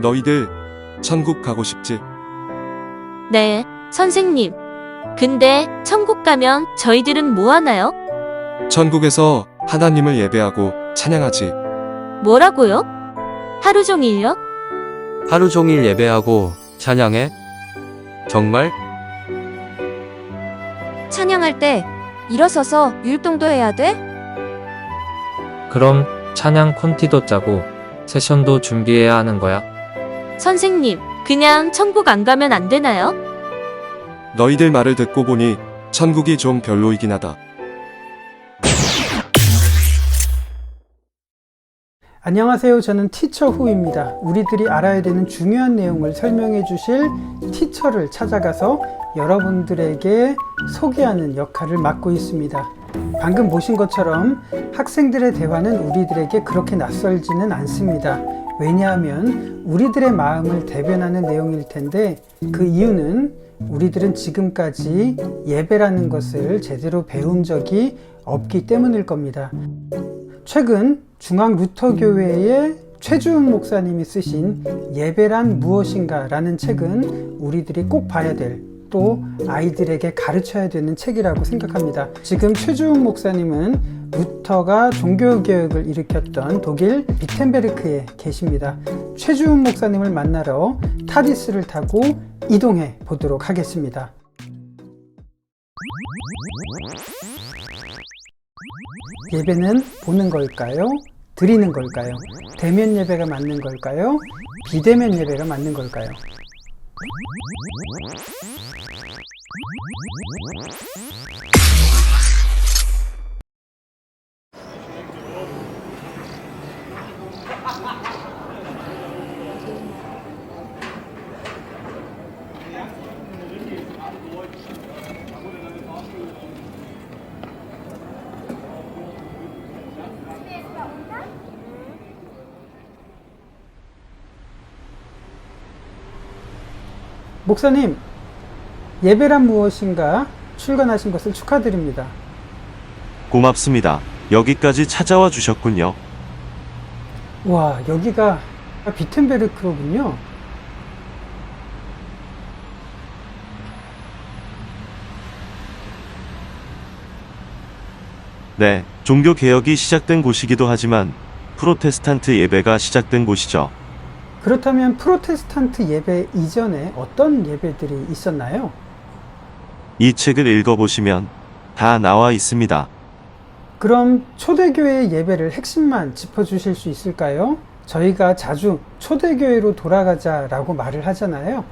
너희들 천국 가고 싶지? 네, 선생님. 근데 천국 가면 저희들은 뭐 하나요? 천국에서 하나님을 예배하고 찬양하지. 뭐라고요? 하루 종일요? 하루 종일 예배하고 찬양해? 정말? 찬양할 때 일어서서 율동도 해야 돼? 그럼 찬양 콘티도 짜고 세션도 준비해야 하는 거야? 선생님, 그냥 천국 안 가면 안 되나요? 너희들 말을 듣고 보니 천국이 좀 별로이긴 하다. 안녕하세요. 저는 티처 후입니다. 우리들이 알아야 되는 중요한 내용을 설명해 주실 티처를 찾아가서 여러분들에게 소개하는 역할을 맡고 있습니다. 방금 보신 것처럼 학생들의 대화는 우리들에게 그렇게 낯설지는 않습니다. 왜냐하면 우리들의 마음을 대변하는 내용일 텐데, 그 이유는 우리들은 지금까지 예배라는 것을 제대로 배운 적이 없기 때문일 겁니다. 최근 중앙 루터교회의 최주은 목사님이 쓰신 예배란 무엇인가 라는 책은 우리들이 꼭 봐야 될, 또 아이들에게 가르쳐야 되는 책이라고 생각합니다. 지금 최주은 목사님은 루터가 종교개혁을 일으켰던 독일 비텐베르크에 계십니다. 최주은 목사님을 만나러 타디스를 타고 이동해 보도록 하겠습니다. 예배는 보는 걸까요? 드리는 걸까요? 대면 예배가 맞는 걸까요? 비대면 예배가 맞는 걸까요? 목사님, 예배란 무엇인가 출간하신 것을 축하드립니다. 고맙습니다. 여기까지 찾아와 주셨군요. 와, 여기가 비텐베르크로군요. 네, 종교 개혁이 시작된 곳이기도 하지만 프로테스탄트 예배가 시작된 곳이죠. 그렇다면 프로테스탄트 예배 이전에 어떤 예배들이 있었나요? 이 책을 읽어보시면 다 나와 있습니다. 그럼 초대교회의 예배를 핵심만 짚어주실 수 있을까요? 저희가 자주 초대교회로 돌아가자라고 말을 하잖아요.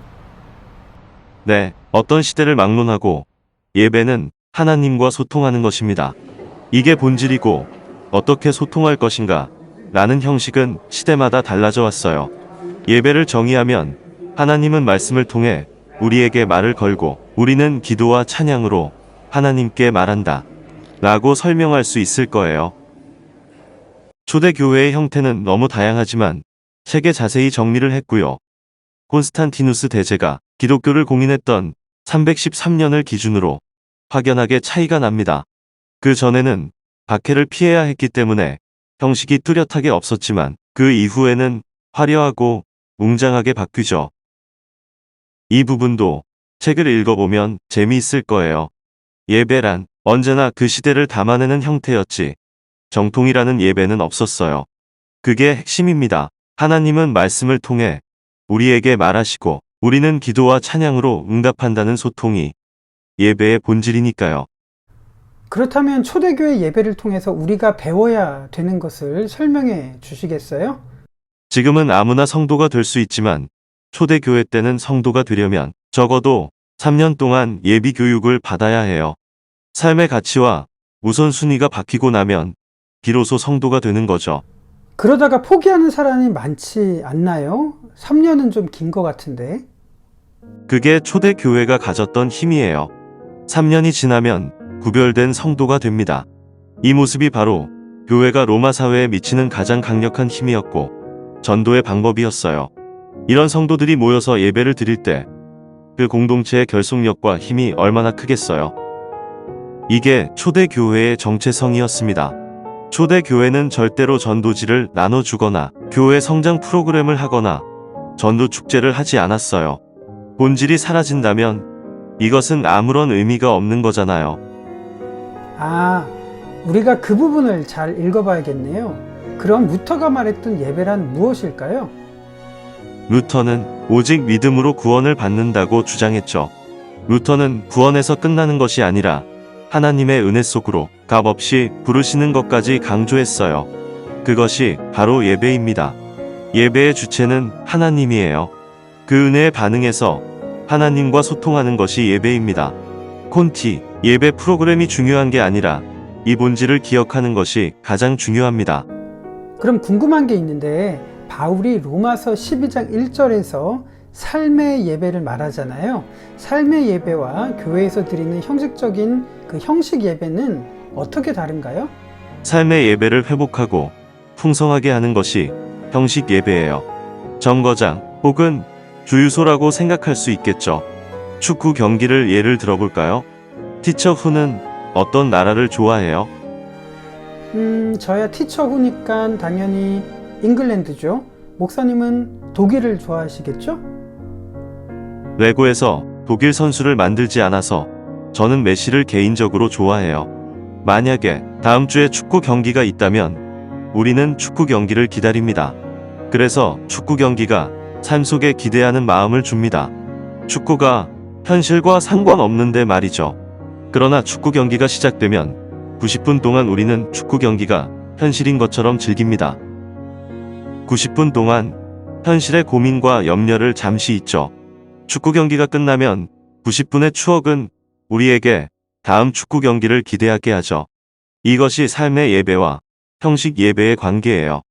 네, 어떤 시대를 막론하고 예배는 하나님과 소통하는 것입니다. 이게 본질이고, 어떻게 소통할 것인가 라는 형식은 시대마다 달라져 왔어요. 예배를 정의하면 하나님은 말씀을 통해 우리에게 말을 걸고 우리는 기도와 찬양으로 하나님께 말한다 라고 설명할 수 있을 거예요. 초대교회의 형태는 너무 다양하지만 책에 자세히 정리를 했고요. 콘스탄티누스 대제가 기독교를 공인했던 313년을 기준으로 확연하게 차이가 납니다. 그 전에는 박해를 피해야 했기 때문에 형식이 뚜렷하게 없었지만 그 이후에는 화려하고 웅장하게 바뀌죠. 이 부분도 책을 읽어보면 재미있을 거예요. 예배란 언제나 그 시대를 담아내는 형태였지, 정통이라는 예배는 없었어요. 그게 핵심입니다. 하나님은 말씀을 통해 우리에게 말하시고 우리는 기도와 찬양으로 응답한다는 소통이 예배의 본질이니까요. 그렇다면 초대교회 예배를 통해서 우리가 배워야 되는 것을 설명해 주시겠어요? 지금은 아무나 성도가 될 수 있지만 초대교회 때는 성도가 되려면 적어도 3년 동안 예비 교육을 받아야 해요. 삶의 가치와 우선순위가 바뀌고 나면 비로소 성도가 되는 거죠. 그러다가 포기하는 사람이 많지 않나요? 3년은 좀 긴 것 같은데. 그게 초대교회가 가졌던 힘이에요. 3년이 지나면 구별된 성도가 됩니다. 이 모습이 바로 교회가 로마 사회에 미치는 가장 강력한 힘이었고 전도의 방법이었어요. 이런 성도들이 모여서 예배를 드릴 때 그 공동체의 결속력과 힘이 얼마나 크겠어요. 이게 초대교회의 정체성이었습니다. 초대교회는 절대로 전도지를 나눠주거나 교회 성장 프로그램을 하거나 전도 축제를 하지 않았어요. 본질이 사라진다면 이것은 아무런 의미가 없는 거잖아요. 아, 우리가 그 부분을 잘 읽어봐야겠네요. 그럼 루터가 말했던 예배란 무엇일까요? 루터는 오직 믿음으로 구원을 받는다고 주장했죠. 루터는 구원에서 끝나는 것이 아니라 하나님의 은혜 속으로 값없이 부르시는 것까지 강조했어요. 그것이 바로 예배입니다. 예배의 주체는 하나님이에요. 그 은혜에 반응해서 하나님과 소통하는 것이 예배입니다. 콘티, 예배 프로그램이 중요한 게 아니라 이 본질을 기억하는 것이 가장 중요합니다. 그럼 궁금한 게 있는데 바울이 로마서 12장 1절에서 삶의 예배를 말하잖아요. 삶의 예배와 교회에서 드리는 형식적인 그 형식 예배는 어떻게 다른가요? 삶의 예배를 회복하고 풍성하게 하는 것이 형식 예배예요. 정거장 혹은 주유소라고 생각할 수 있겠죠. 축구 경기를 예를 들어볼까요? 티처 후는 어떤 나라를 좋아해요? 저야 티처 후니까 당연히 잉글랜드죠. 목사님은 독일을 좋아하시겠죠? 외고에서 독일 선수를 만들지 않아서 저는 메시를 개인적으로 좋아해요. 만약에 다음 주에 축구 경기가 있다면 우리는 축구 경기를 기다립니다. 그래서 축구 경기가 삶 속에 기대하는 마음을 줍니다. 축구가 현실과 상관없는데 말이죠. 그러나 축구 경기가 시작되면 90분 동안 우리는 축구 경기가 현실인 것처럼 즐깁니다. 90분 동안 현실의 고민과 염려를 잠시 잊죠. 축구 경기가 끝나면 90분의 추억은 우리에게 다음 축구 경기를 기대하게 하죠. 이것이 삶의 예배와 형식 예배의 관계예요.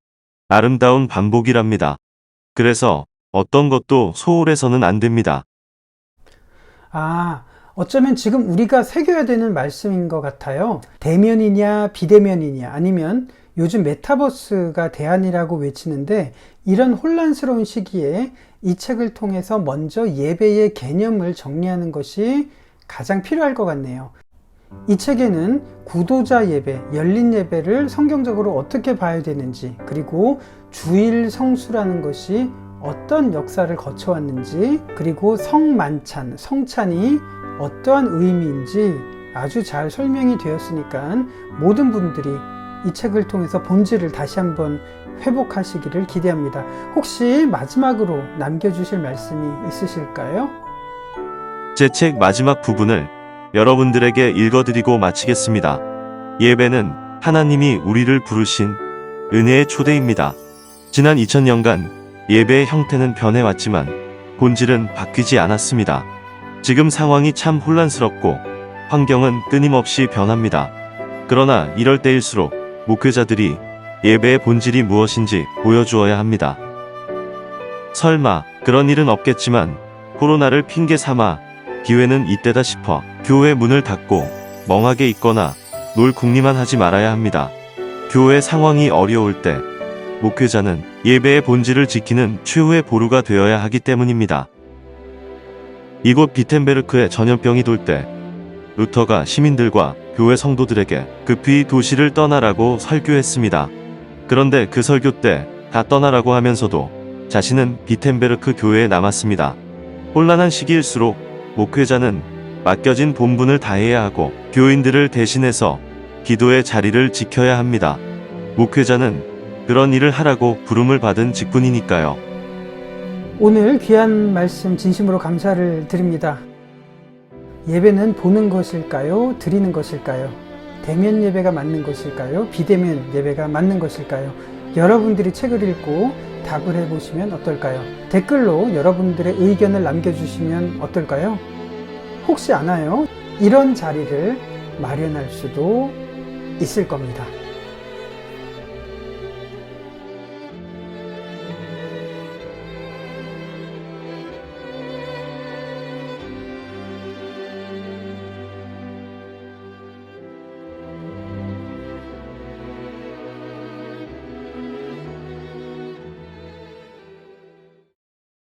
아름다운 반복이랍니다. 그래서 어떤 것도 소홀해서는 안 됩니다. 아, 어쩌면 지금 우리가 새겨야 되는 말씀인 것 같아요. 대면이냐 비대면이냐 아니면 요즘 메타버스가 대안이라고 외치는데 이런 혼란스러운 시기에 이 책을 통해서 먼저 예배의 개념을 정리하는 것이 가장 필요할 것 같네요. 이 책에는 구도자 예배, 열린 예배를 성경적으로 어떻게 봐야 되는지, 그리고 주일 성수라는 것이 어떤 역사를 거쳐왔는지, 그리고 성만찬, 성찬이 어떠한 의미인지 아주 잘 설명이 되었으니까 모든 분들이 이 책을 통해서 본질을 다시 한번 회복하시기를 기대합니다. 혹시 마지막으로 남겨주실 말씀이 있으실까요? 제 책 마지막 부분을 여러분들에게 읽어드리고 마치겠습니다. 예배는 하나님이 우리를 부르신 은혜의 초대입니다. 지난 2000년간 예배의 형태는 변해왔지만 본질은 바뀌지 않았습니다. 지금 상황이 참 혼란스럽고 환경은 끊임없이 변합니다. 그러나 이럴 때일수록 목회자들이 예배의 본질이 무엇인지 보여주어야 합니다. 설마 그런 일은 없겠지만 코로나를 핑계 삼아 기회는 이때다 싶어 교회 문을 닫고 멍하게 있거나 놀 궁리만 하지 말아야 합니다. 교회 상황이 어려울 때 목회자는 예배의 본질을 지키는 최후의 보루가 되어야 하기 때문입니다. 이곳 비텐베르크에 전염병이 돌 때 루터가 시민들과 교회 성도들에게 급히 도시를 떠나라고 설교했습니다. 그런데 그 설교 때 다 떠나라고 하면서도 자신은 비텐베르크 교회에 남았습니다. 혼란한 시기일수록 목회자는 맡겨진 본분을 다해야 하고 교인들을 대신해서 기도의 자리를 지켜야 합니다. 목회자는 그런 일을 하라고 부름을 받은 직분이니까요. 오늘 귀한 말씀 진심으로 감사를 드립니다. 예배는 보는 것일까요? 드리는 것일까요? 대면 예배가 맞는 것일까요? 비대면 예배가 맞는 것일까요? 여러분들이 책을 읽고 답을 해보시면 어떨까요? 댓글로 여러분들의 의견을 남겨주시면 어떨까요? 혹시 아나요? 이런 자리를 마련할 수도 있을 겁니다.